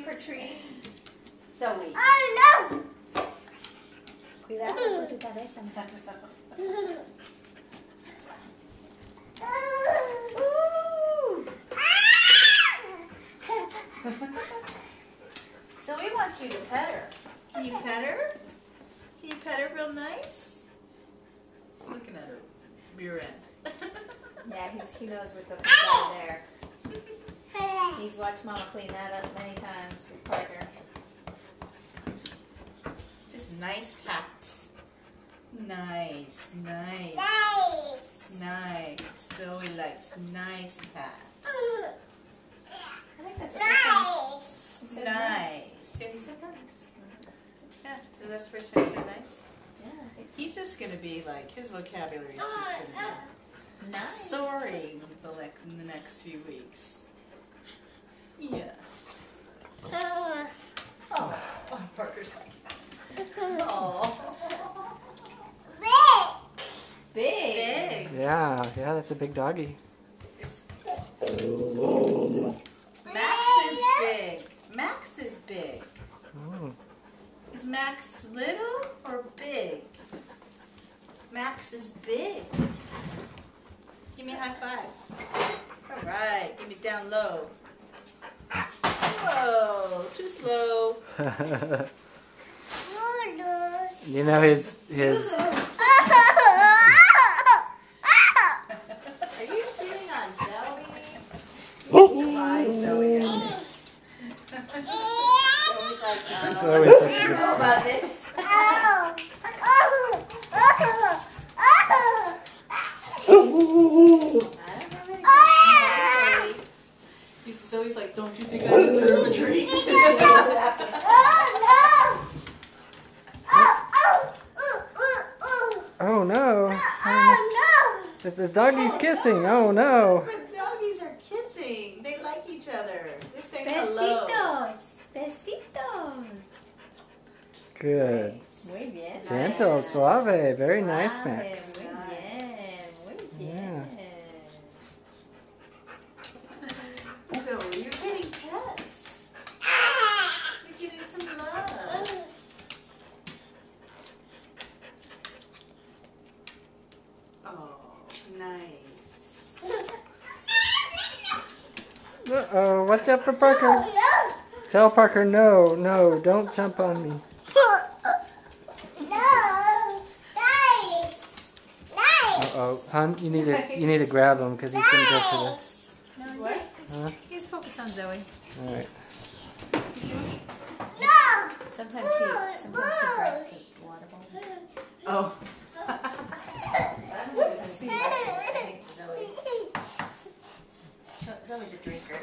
going for treats? Zoe. Oh no! Cuidado con tu cabeza. Zoe wants you to pet her. Can you pet her? Can you pet her real nice? She's looking at her rear end. Yeah, he knows what goes down there. He's watched Mama clean that up many times with Parker. Just nice pats. Nice, nice. Nice. Nice. Zoe likes nice pats. I think that's a good thing. Nice. He said Nice. Yeah, he said nice. Yeah, so that's the first time he said nice. Yeah, I think so. He's just going to be like, his vocabulary is just going to be Nice. soaring in the next few weeks. Yes. Oh, Parker's like, oh. Big. Big. Yeah, that's a big doggy. Max is big. Max is big. Mm. Is Max little or big? Max is big. Give me a high five. All right, give me down low. Whoa, too slow. Noodles. You know his Are you sitting on Zoe? Bye, Zoe. it's always such a I good don't know about this. Oh. Oh. Oh. Oh. I don't know how to Zoe's like, don't you think I deserve a treat? Oh no! Oh The doggy's kissing. Oh no! The doggies are kissing. They like each other. They're saying hello. Besitos. Besitos. Good. Muy bien. Gentle, suave. Very nice, Suave, Max. Muy bien. Muy bien. So you're getting pets. You're getting some love. Oh, nice. Uh-oh, watch out for Parker. Tell Parker no, don't jump on me. Uh-oh, hon, you need to grab him because he's gonna go for this. No, What? Huh? he's focused on Zoe. All right. Sometimes he grabs the water bowl. Oh. I don't know if there's anything left in it. I think Zoe's a drinker.